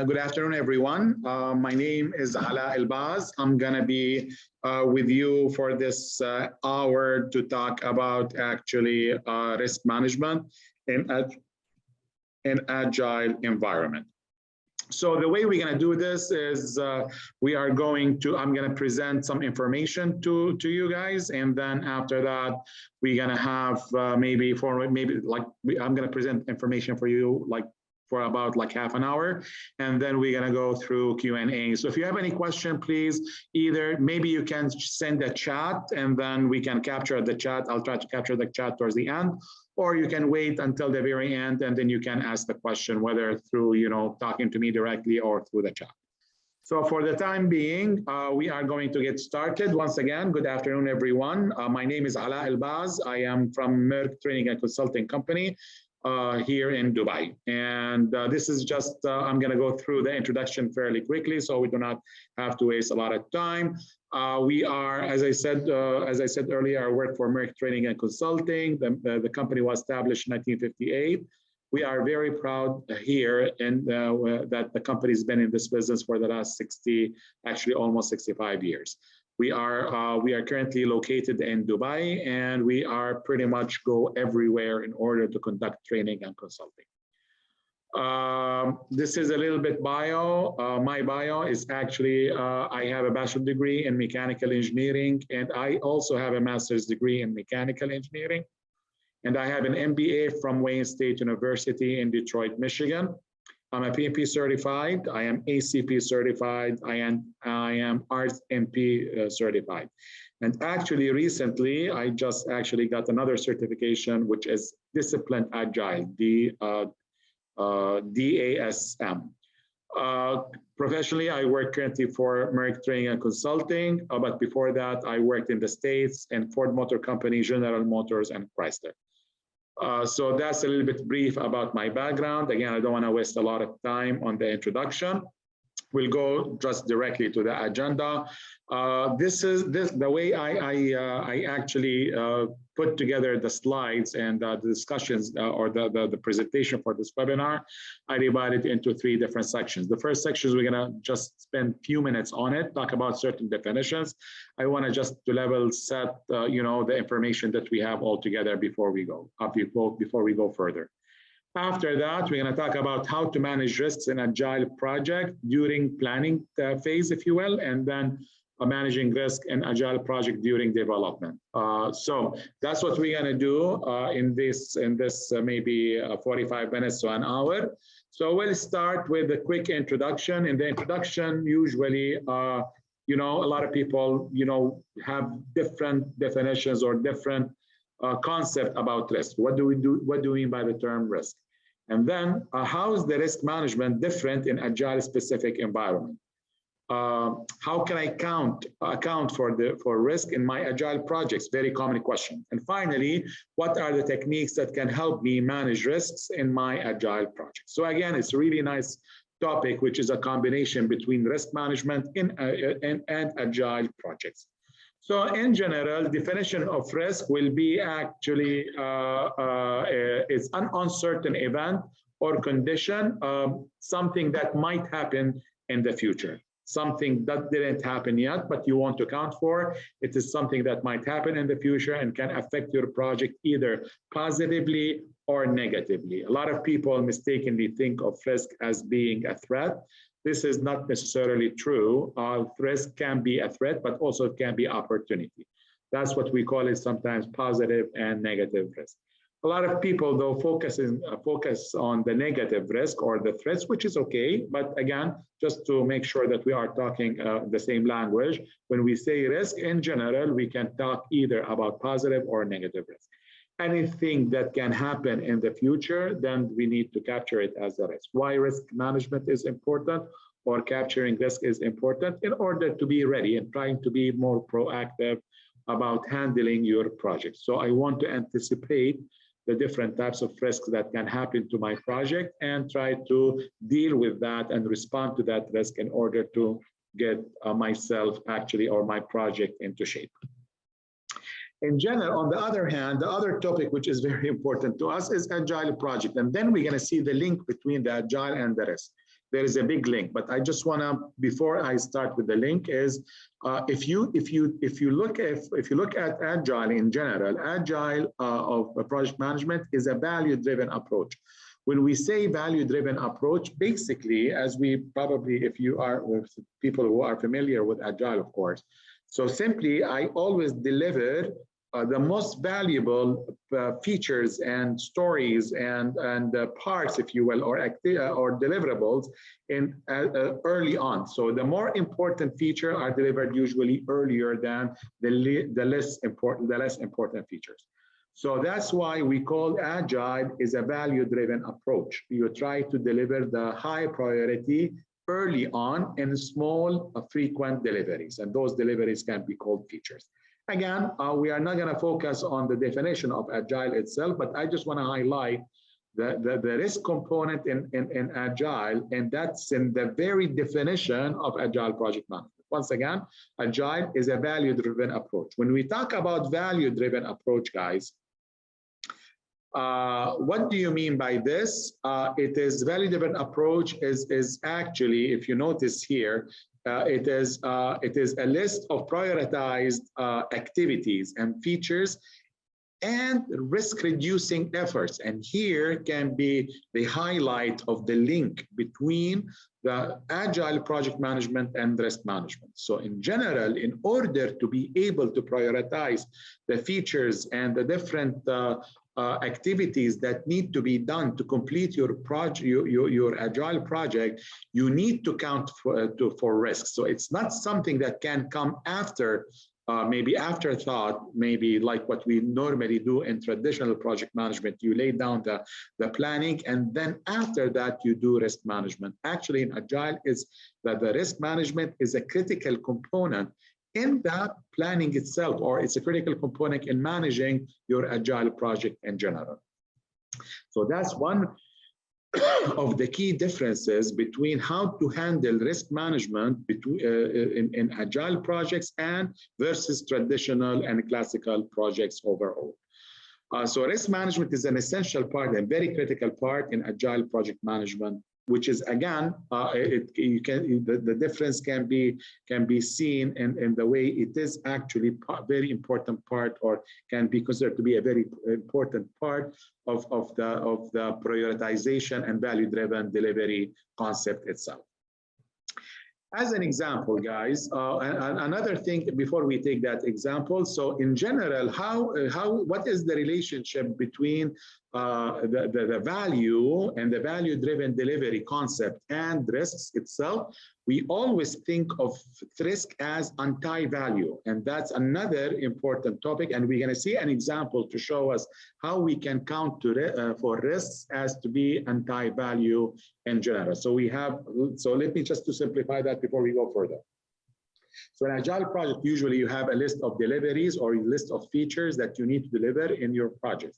Good afternoon, everyone. My name is Ala Elbaz. I'm going to be with you for this hour to talk about actually risk management in an agile environment. So the way we're going to do this is I'm going to present some information to you guys. And then after that, we're going to have I'm going to present information for you for about half an hour, and then we're going to go through Q&A. So if you have any question, please maybe you can send a chat and then we can capture the chat. I'll try to capture the chat towards the end, or you can wait until the very end and then you can ask the question, whether through talking to me directly or through the chat. So for the time being, we are going to get started. Once again, good afternoon, everyone. My name is Ala Elbaz. I am from Merck Training and Consulting Company here in Dubai. And this is just, I'm going to go through the introduction fairly quickly so we do not have to waste a lot of time. We are, as I said earlier, I work for Merck Training and Consulting. The company was established in 1958. We are very proud here that the company's been in this business for the last almost 65 years. We are currently located in Dubai, and we are pretty much go everywhere in order to conduct training and consulting. This is a little bit bio. My bio is actually, I have a bachelor's degree in mechanical engineering, and I also have a master's degree in mechanical engineering. And I have an MBA from Wayne State University in Detroit, Michigan. I'm a PMP certified, I am ACP certified, I am RMP certified. And actually recently, I just actually got another certification, which is Disciplined Agile, DASM. Professionally, I work currently for Merck Training and Consulting, but before that, I worked in the States and Ford Motor Company, General Motors, and Chrysler. So that's a little bit brief about my background. Again, I don't want to waste a lot of time on the introduction. We'll go just directly to the agenda. The way I actually put together the slides and the discussions or the presentation for this webinar. I divided into 3 different sections. The first section is we're going to just spend a few minutes on it, talk about certain definitions. I want to just to level set, the information that we have all together before we go further. After that, we're going to talk about how to manage risks in agile project during planning phase, if you will, and then managing risk in agile project during development. So that's what we're going to do in this maybe 45 minutes to an hour. So we'll start with a quick introduction. In the introduction, usually, a lot of people, have different definitions or different concept about risk. What do we mean by the term risk? And then how is the risk management different in agile specific environment? How can I account for risk in my agile projects? Very common question. And finally, what are the techniques that can help me manage risks in my agile projects? So again, it's a really nice topic, which is a combination between risk management and agile projects. So in general, definition of risk will be actually it's an uncertain event or condition, something that might happen in the future, something that didn't happen yet, but you want to account for. It is something that might happen in the future and can affect your project either positively or negatively. A lot of people mistakenly think of risk as being a threat. This is not necessarily true. Risk can be a threat, but also it can be opportunity. That's what we call it sometimes positive and negative risk. A lot of people, though, focus on the negative risk or the threats, which is okay. But again, just to make sure that we are talking the same language, when we say risk in general, we can talk either about positive or negative risk. Anything that can happen in the future, then we need to capture it as a risk. Why risk management is important or capturing risk is important in order to be ready and trying to be more proactive about handling your project. So I want to anticipate the different types of risks that can happen to my project and try to deal with that and respond to that risk in order to get myself actually or my project into shape. In general, on the other hand, the other topic which is very important to us is agile project. And then we're going to see the link between the agile and the risk. there is a big link. But I just want to, before I start with the link, is if you look at Agile in general, Agile of project management is a value-driven approach. When we say value-driven approach, basically, as we probably, if you are with people who are familiar with Agile, of course. So simply, I always deliver the most valuable features and stories and parts, if you will, or deliverables in early on. So the more important feature are delivered usually earlier than the less important features. So that's why we call Agile is a value-driven approach. You try to deliver the high priority early on in small, frequent deliveries, and those deliveries can be called features. Again, we are not going to focus on the definition of Agile itself, but I just want to highlight the risk component in Agile, and that's in the very definition of Agile project management. Once again, Agile is a value-driven approach. When we talk about value-driven approach, guys, what do you mean by this? It is value-driven approach is actually, if you notice here, it is a list of prioritized activities and features and risk-reducing efforts. And here can be the highlight of the link between the Agile project management and risk management. So in general, in order to be able to prioritize the features and the different activities that need to be done to complete your project, your Agile project, you need to count for risk. So it's not something that can come after, maybe afterthought, maybe like what we normally do in traditional project management. You lay down the planning, and then after that you do risk management. Actually, in Agile, is that the risk management is a critical component in that planning itself, or it's a critical component in managing your Agile project in general. So that's one of the key differences between how to handle risk management between, in Agile projects and versus traditional and classical projects overall. So risk management is an essential part, a very critical part in Agile project management, which is, again, the difference can be seen in the way it is actually very important part, or can be considered to be a very important part of the prioritization and value-driven delivery concept itself. As an example, guys, another thing before we take that example. So in general, what is the relationship between the value and the value-driven delivery concept and risks itself? We always think of risk as untied value, and that's another important topic. And we're going to see an example to show us how we can count for risks as to be untied value in general. So let me just to simplify that before we go further. So in Agile project, usually you have a list of deliveries or a list of features that you need to deliver in your project.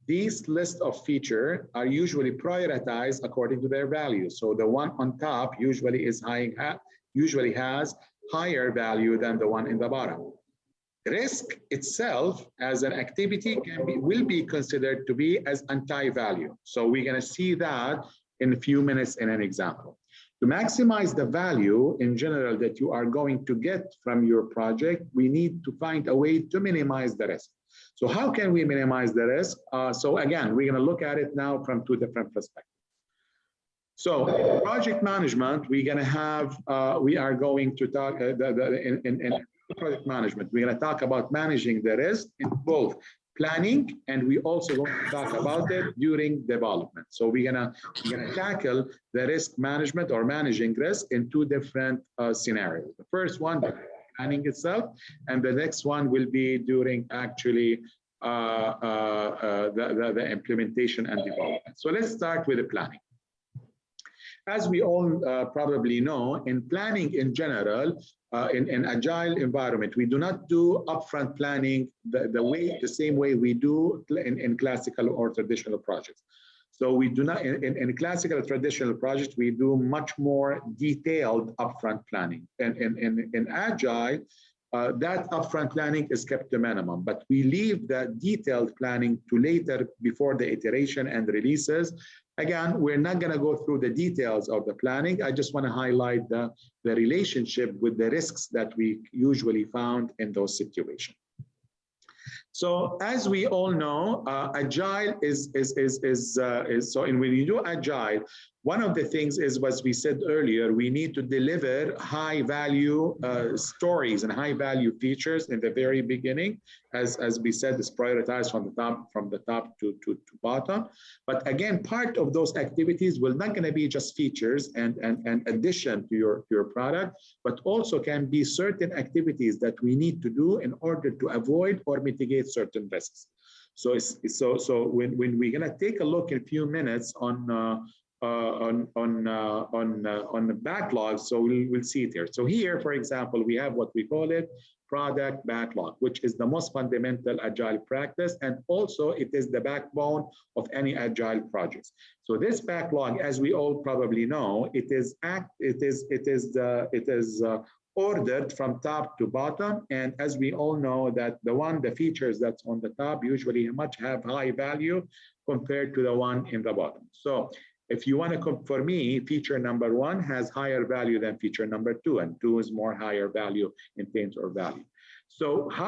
These lists of features are usually prioritized according to their value. So the one on top usually has higher value than the one in the bottom. Risk itself as an activity will be considered to be as untied value. So we're going to see that in a few minutes in an example. To maximize the value in general that you are going to get from your project, we need to find a way to minimize the risk. So how can we minimize the risk? So again, we're going to look at it now from two different perspectives. So project management, we are going to talk in project management. We're going to talk about managing the risk in both planning, and we also going to talk about it during development. So we're gonna tackle the risk management or managing risk in two different scenarios. The first one, planning itself, and the next one will be during actually the implementation and development. So let's start with the planning. As we all probably know, in planning in general, in Agile environment, we do not do upfront planning the same way we do in classical or traditional projects. So we do not, in classical traditional projects, we do much more detailed upfront planning. And in Agile, that upfront planning is kept to minimum, but we leave the detailed planning to later before the iteration and releases. Again, we're not going to go through the details of the planning. I just want to highlight the relationship with the risks that we usually found in those situations. So as we all know, Agile is so, and when you do Agile, one of the things is, as we said earlier, we need to deliver high value stories and high value features in the very beginning. As we said, it's prioritized from the top to bottom. But again, part of those activities will not going to be just features and addition to your product, but also can be certain activities that we need to do in order to avoid or mitigate certain risks. So when we're going to take a look in a few minutes on the backlog, so we'll see it here. So here, for example, we have what we call it product backlog, which is the most fundamental Agile practice, and also it is the backbone of any Agile projects. So this backlog, as we all probably know, it is ordered from top to bottom, and as we all know that the features that's on the top usually have high value compared to the one in the bottom. So if you want to, for me, feature number 1 has higher value than feature number 2, and 2 is more higher value in terms of value. So the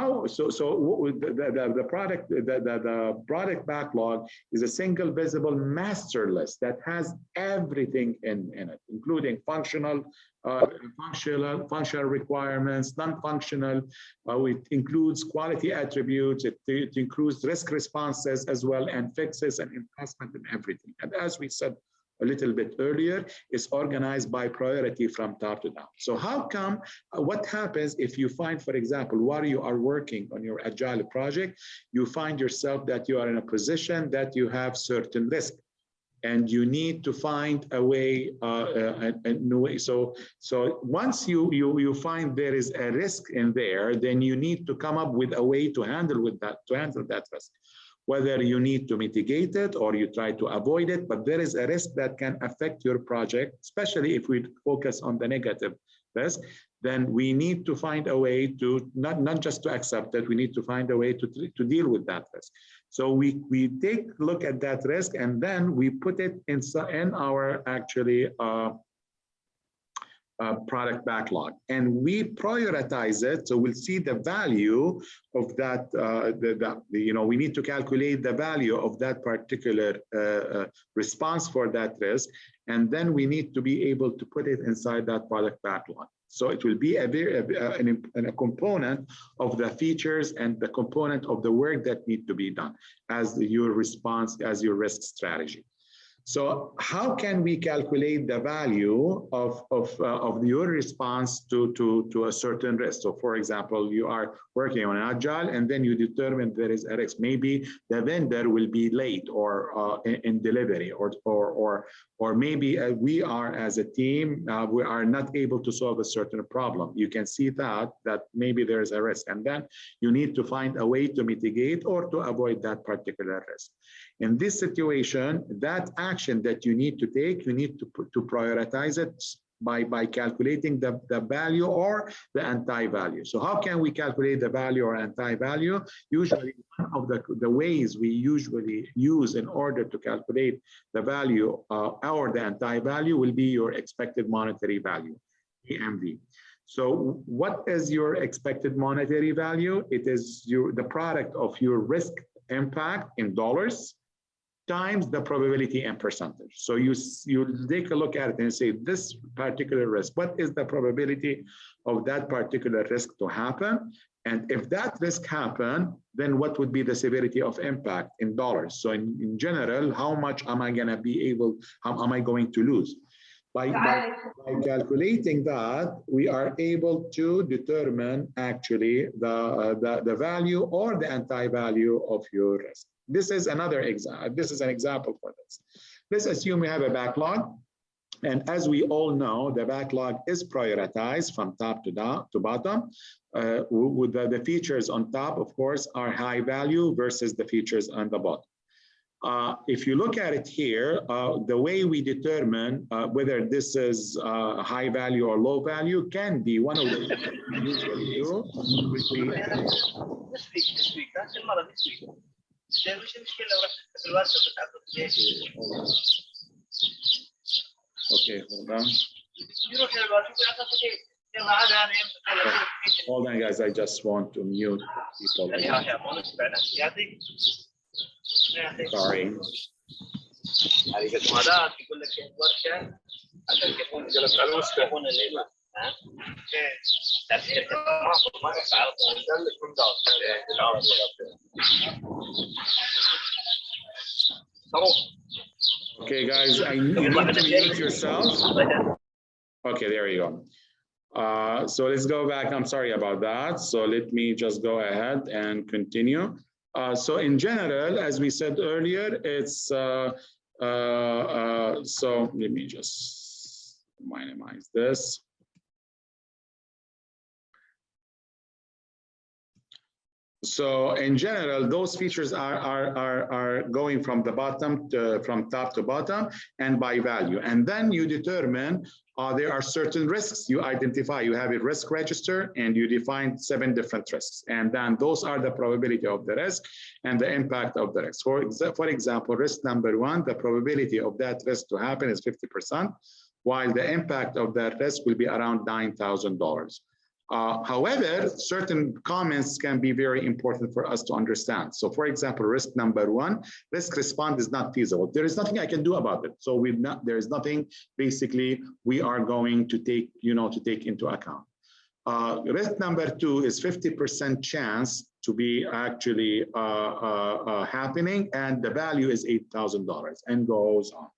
product backlog is a single visible master list that has everything in it, including functional requirements, non-functional. It includes quality attributes. It includes risk responses as well, and fixes and investment and everything. And as we said a little bit earlier, is organized by priority from top to down. So how come, what happens if you find, for example, while you are working on your Agile project, you find yourself that you are in a position that you have certain risk, and you need to find a way, a new way. So once you find there is a risk in there, then you need to come up with a way to handle that risk. Whether you need to mitigate it or you try to avoid it, but there is a risk that can affect your project, especially if we focus on the negative risk, then we need to find a way to, not just to accept it, we need to find a way to deal with that risk. So we take a look at that risk, and then we put it in our actually product backlog, and we prioritize it. So we'll see the value of that. We need to calculate the value of that particular response for that risk, and then we need to be able to put it inside that product backlog. So it will be a component of the features and the component of the work that need to be done as your response, as your risk strategy. So how can we calculate the value of your response to a certain risk? So for example, you are working on Agile, and then you determine there is a risk. Maybe the vendor will be late or in delivery, or maybe we are as a team, we are not able to solve a certain problem. You can see that maybe there is a risk, and then you need to find a way to mitigate or to avoid that particular risk. In this situation, that action that you need to take, you need to prioritize it by calculating the value or the anti-value. So how can we calculate the value or anti-value? Usually one of the ways we usually use in order to calculate the value or the anti-value will be your expected monetary value, EMV. So what is your expected monetary value? It is the product of your risk impact in dollars times the probability and percentage. So you take a look at it and say, this particular risk, what is the probability of that particular risk to happen? And if that risk happen, then what would be the severity of impact in dollars? So in general, how much am I going to be able, how am I going to lose? By calculating that, we are able to determine actually the value or the anti-value of your risk. This is another example. This is an example for this. Let's assume we have a backlog, and as we all know, the backlog is prioritized from top to bottom. With the features on top, of course, are high value versus the features on the bottom. If you look at it here, the way we determine whether this is high value or low value can be one of the things we usually do. Okay, hold on. Hold on, guys. I just want to mute people. Sorry. Okay, guys, you need to mute yourself. Okay, there you go. So let's go back. I'm sorry about that. So let me just go ahead and continue. So in general, as we said earlier, it's so let me just minimize this. So in general, those features are going from the bottom from top to bottom and by value. And then you determine there are certain risks you identify. You have a risk register and you define 7 different risks. And then those are the probability of the risk and the impact of the risk. For example, risk number 1, the probability of that risk to happen is 50%, while the impact of that risk will be around $9,000. However, certain comments can be very important for us to understand. So for example, risk number 1, risk response is not feasible. There is nothing I can do about it. So there is nothing basically we are going to take, take into account. Risk number 2 is 50% chance to be actually happening, and the value is $8,000 and goes on.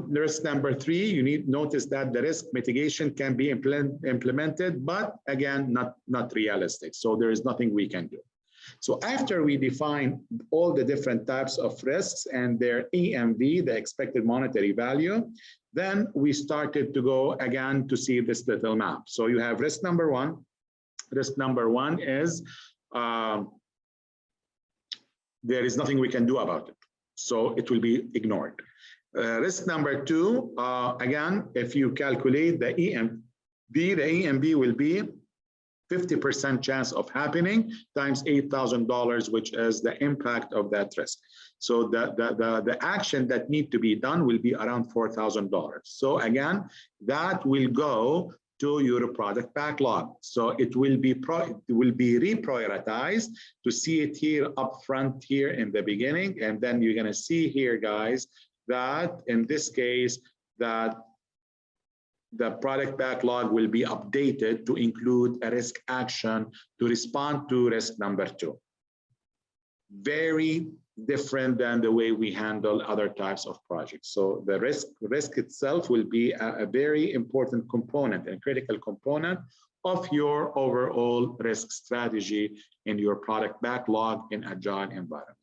Risk number 3, you need to notice that the risk mitigation can be implemented, but again, not realistic. So there is nothing we can do. So after we define all the different types of risks and their EMV, the expected monetary value, then we started to go again to see this little map. So you have risk number 1. Risk number 1 is there is nothing we can do about it. So it will be ignored. Risk number 2, again, if you calculate the EMV will be 50% chance of happening times $8,000, which is the impact of that risk. So the action that need to be done will be around $4,000. So again, that will go to your product backlog. So it will be reprioritized to see it here up front here in the beginning. And then you're gonna see here, guys, that in this case, that the product backlog will be updated to include a risk action to respond to risk number 2. Very different than the way we handle other types of projects. So the risk itself will be a very important component and critical component of your overall risk strategy in your product backlog in Agile environment.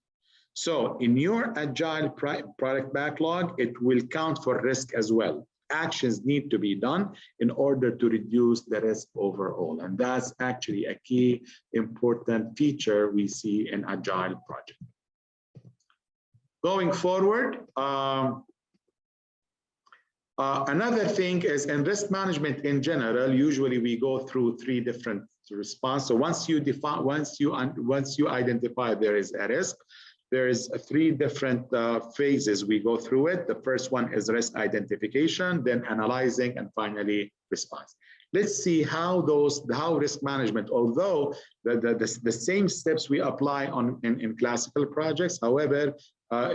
So in your Agile product backlog, it will count for risk as well. Actions need to be done in order to reduce the risk overall. And that's actually a key important feature we see in Agile project. Going forward, another thing is in risk management in general, usually we go through 3 different responses. So once you identify there is a risk, there is 3 different phases we go through it. The first one is risk identification, then analyzing, and finally response. Let's see how risk management, although the same steps we apply in classical projects, however,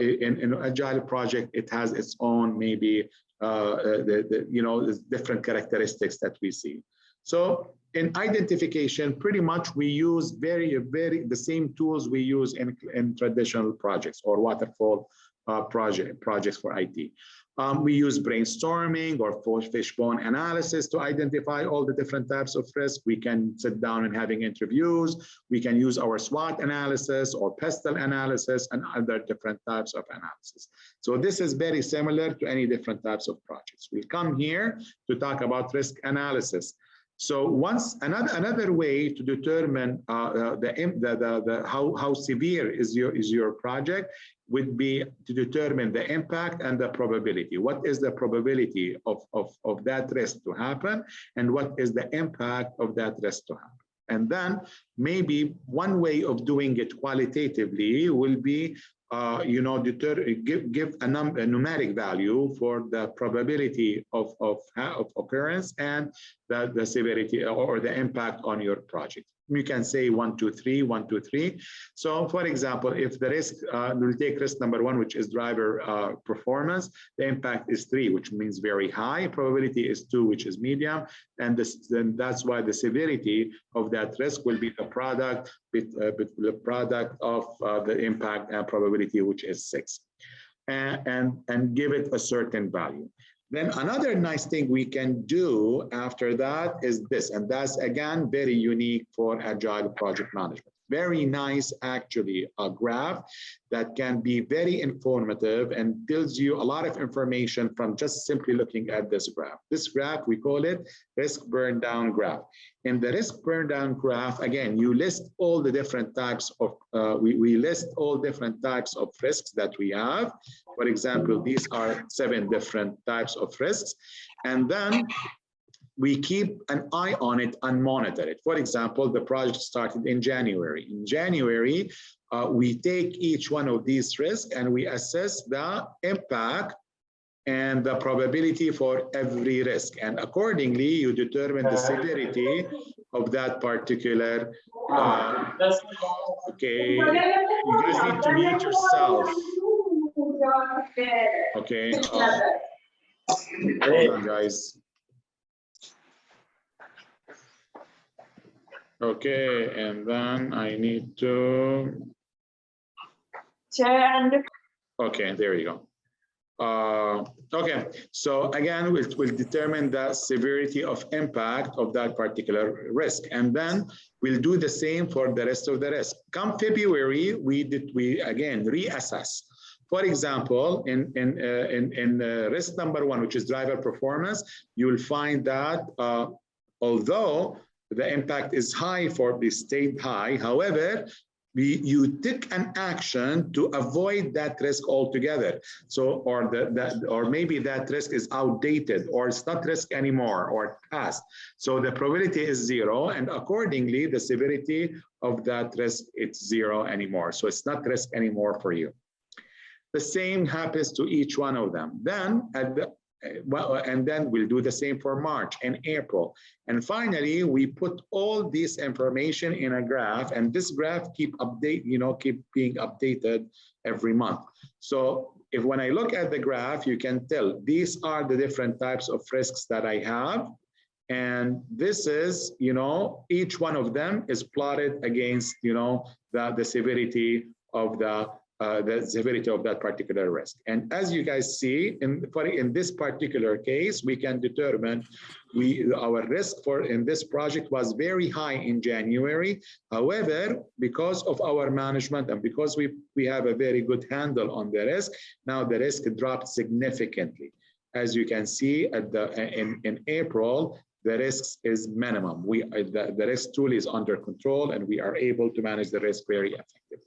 in Agile project, it has its own maybe different characteristics that we see. So in identification, pretty much we use the same tools we use in traditional projects or waterfall projects for IT. We use brainstorming or fishbone analysis to identify all the different types of risk. We can sit down and having interviews. We can use our SWOT analysis or PESTEL analysis and other different types of analysis. So this is very similar to any different types of projects. We'll come here to talk about risk analysis. So once another way to determine how severe is your project would be to determine the impact and the probability. What is the probability of that risk to happen, and what is the impact of that risk to happen? And then maybe one way of doing it qualitatively will be give a numeric value for the probability of occurrence and the severity or the impact on your project. You can say 1, 2, 3, 1, 2, 3. So for example, if the risk, we'll take risk number 1, which is driver performance, the impact is 3, which means very high. Probability is 2, which is medium. And then that's why the severity of that risk will be the product with the product of the impact and probability, which is 6. And give it a certain value. Then another nice thing we can do after that is this, and that's again very unique for Agile project management. Very nice, actually, a graph that can be very informative and tells you a lot of information from just simply looking at this graph. This graph, we call it risk burn down graph. In the risk burn down graph, again, you list all the different types of, we list all different types of risks that we have. For example, these are 7 different types of risks. And then we keep an eye on it and monitor it. For example, the project started in January. In January, we take each one of these risks and we assess the impact and the probability for every risk. And accordingly, you determine the severity of that particular, okay, you guys need to mute yourself. Okay, hold on, guys. Okay, and then I need to. Okay, there you go. Okay, so again, we'll determine the severity of impact of that particular risk, and then we'll do the same for the rest of the risk. Come February, we again reassess. For example, in risk number 1, which is driver performance, you will find that although the impact is high for the stayed high, however, you took an action to avoid that risk altogether. So, or maybe that risk is outdated, or it's not risk anymore, or past. So the probability is 0, and accordingly, the severity of that risk, it's 0 anymore. So it's not risk anymore for you. The same happens to each one of them. Then and then we'll do the same for March and April. And finally, we put all this information in a graph, and this graph keep being updated every month. So when I look at the graph, you can tell these are the different types of risks that I have. And this is, each one of them is plotted against, the severity of that particular risk. And as you guys see, in this particular case, we can determine our risk in this project was very high in January. However, because of our management and because we have a very good handle on the risk, now the risk dropped significantly. As you can see in April, the risk is minimum. The risk tool is under control, and we are able to manage the risk very effectively.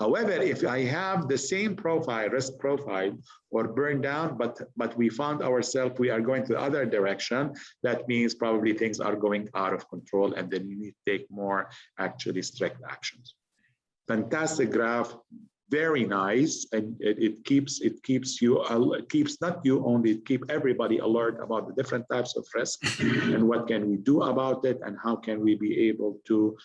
However, if I have the same profile, risk profile, or burn down, but we found ourselves, we are going to the other direction, that means probably things are going out of control, and then you need to take more actually strict actions. Fantastic graph, very nice, and it keeps not you only, it keeps everybody alert about the different types of risk and what can we do about it, and how can we be able to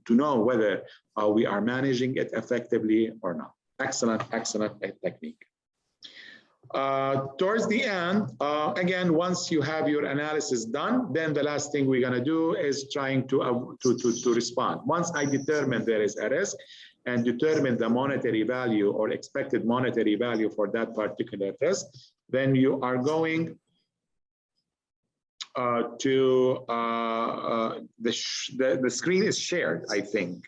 know whether we are managing it effectively or not. Excellent technique. Towards the end, again, once you have your analysis done, then the last thing we're going to do is trying to respond. Once I determine there is a risk and determine the monetary value or expected monetary value for that particular risk, then you are going the screen is shared, I think.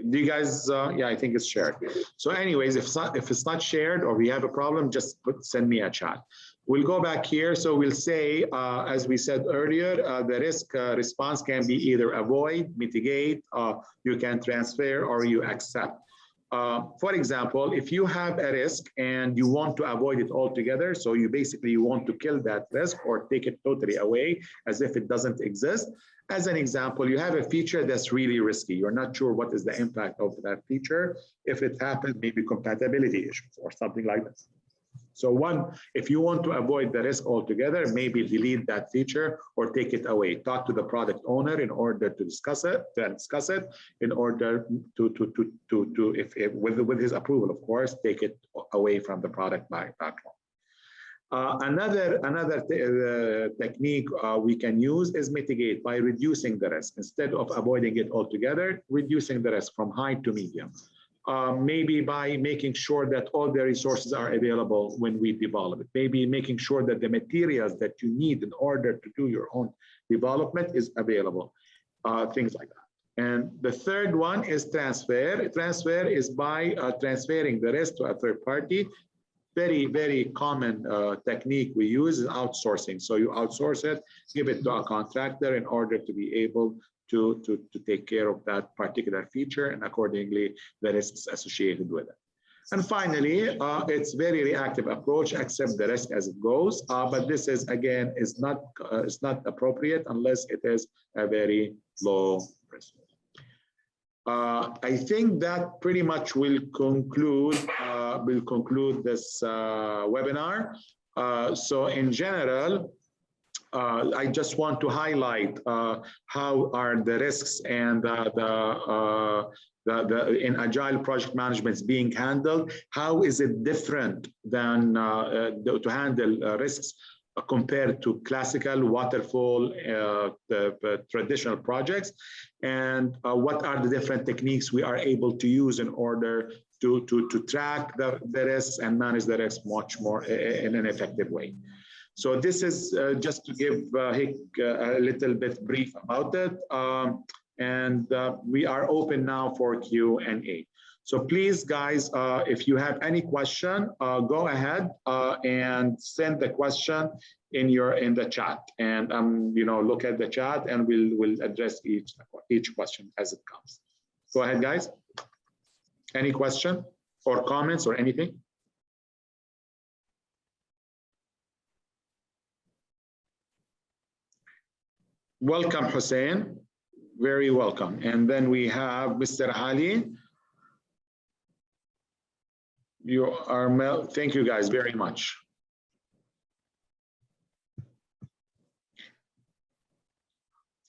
Do you guys, yeah, I think it's shared. So anyways, if it's not shared or we have a problem, just send me a chat. We'll go back here. So we'll say, as we said earlier, the risk response can be either avoid, mitigate, you can transfer, or you accept. For example, if you have a risk and you want to avoid it altogether, so you basically want to kill that risk or take it totally away as if it doesn't exist. As an example, you have a feature that's really risky. You're not sure what is the impact of that feature. If it happens, maybe compatibility issues or something like that. So one, if you want to avoid the risk altogether, maybe delete that feature or take it away. Talk to the product owner in order to discuss it, in order if with his approval, of course, take it away from the product backlog. Another technique we can use is mitigate by reducing the risk. Instead of avoiding it altogether, reducing the risk from high to medium. Maybe by making sure that all the resources are available when we develop it. Maybe making sure that the materials that you need in order to do your own development is available, things like that. And the third one is transfer. Transfer is by transferring the risk to a third party. Very, very common technique we use is outsourcing. So you outsource it, give it to a contractor in order to be able to take care of that particular feature and accordingly the risks associated with it. And finally, it's very reactive approach, accept the risk as it goes. But this is, again, is not appropriate unless it is a very low risk. I think that pretty much will conclude this webinar. So in general, I just want to highlight how are the risks and in agile project management is being handled. How is it different than to handle risks compared to classical waterfall traditional projects, and what are the different techniques we are able to use in order to track the risks and manage the risks much more in an effective way. So this is just to give Hick a little bit brief about it. And we are open now for Q&A. So please, guys, if you have any question, go ahead and send the question in the chat, and look at the chat, and we'll address each question as it comes. Go ahead, guys. Any question or comments or anything? Welcome, Hussein. Very welcome. And then we have Mr. Ali. You are, thank you guys very much.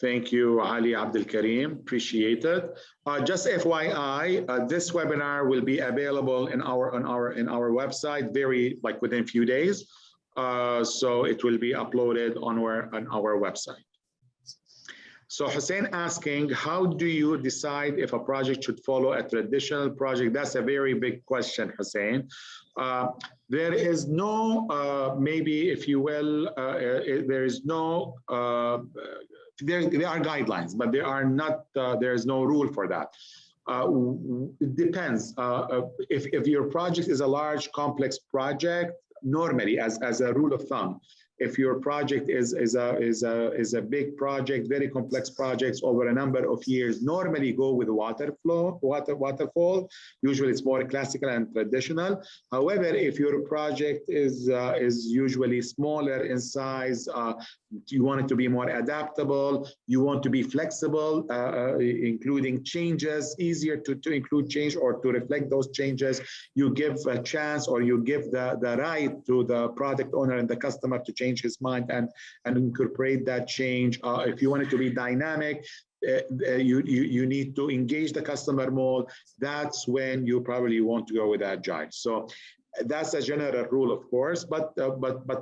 Thank you, Ali Abdul Karim, appreciate it. Just FYI, this webinar will be available on our website within a few days. So it will be uploaded on our website. So Hussein asking, how do you decide if a project should follow a traditional project? That's a very big question, Hussein. There is no, maybe if you will, there is no, there are guidelines, but there are not, there is no rule for that. It depends. If your project is a large, complex project, normally, as a rule of thumb, if your project is a big project, very complex projects over a number of years, normally go with waterfall. Usually it's more classical and traditional. However, if your project is usually smaller in size, you want it to be more adaptable, you want to be flexible, including changes, easier to include change or to reflect those changes, you give a chance or you give the right to the product owner and the customer to change his mind and incorporate that change. If you want it to be dynamic, you need to engage the customer more. That's when you probably want to go with Agile. So that's a general rule, of course, but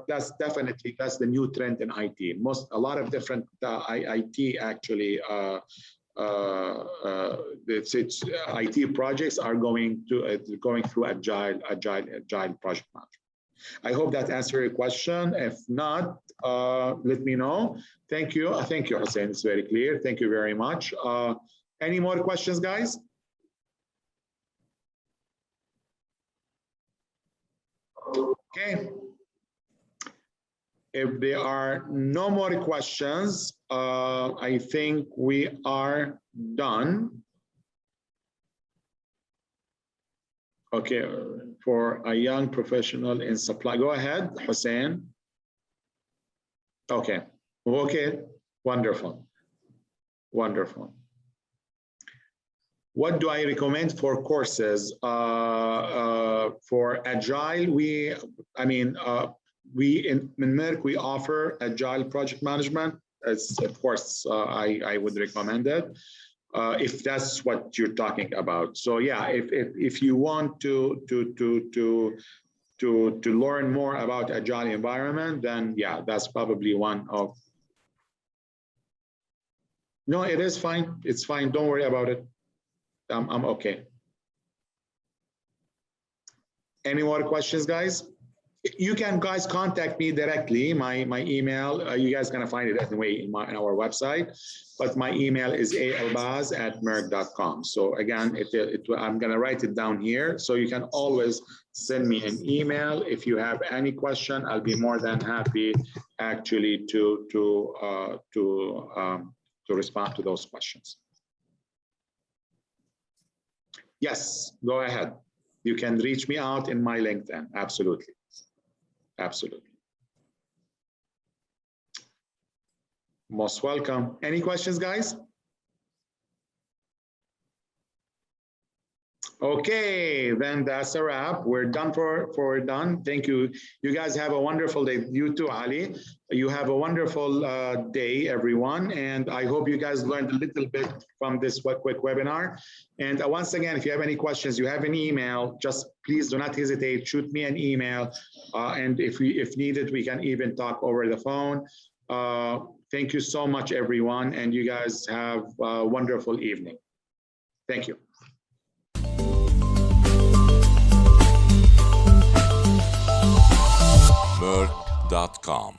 that's definitely, that's the new trend in IT. A lot of different IT actually, IT projects are going through Agile project management. I hope that answered your question. If not, let me know. Thank you. Thank you, Hussein. It's very clear. Thank you very much. Any more questions, guys? Okay. If there are no more questions, I think we are done. Okay, for a young professional in supply. Go ahead, Hussein. Okay, okay, wonderful, wonderful. What do I recommend for courses? For Agile, we in Merck, we offer Agile project management. As of course, I would recommend it. If that's what you're talking about. So yeah, if you want to learn more about Agile environment, then yeah, that's probably one of. No, it is fine. It's fine. Don't worry about it. I'm okay. Any more questions, guys? You can guys contact me directly. My email, you guys gonna find it anyway in our website, but my email is aalbaz@merck.com. So again, I'm gonna write it down here. So you can always send me an email if you have any question. I'll be more than happy actually to respond to those questions. Yes, go ahead. You can reach me out in my LinkedIn. Absolutely. Absolutely. Most welcome. Any questions, guys? Okay, then that's a wrap. We're done for done. Thank you. You guys have a wonderful day. You too, Ali. You have a wonderful day, everyone. And I hope you guys learned a little bit from this quick webinar. And once again, if you have any questions, you have an email, just please do not hesitate. Shoot me an email. And if needed, we can even talk over the phone. Thank you so much, everyone. And you guys have a wonderful evening. Thank you. Merck.com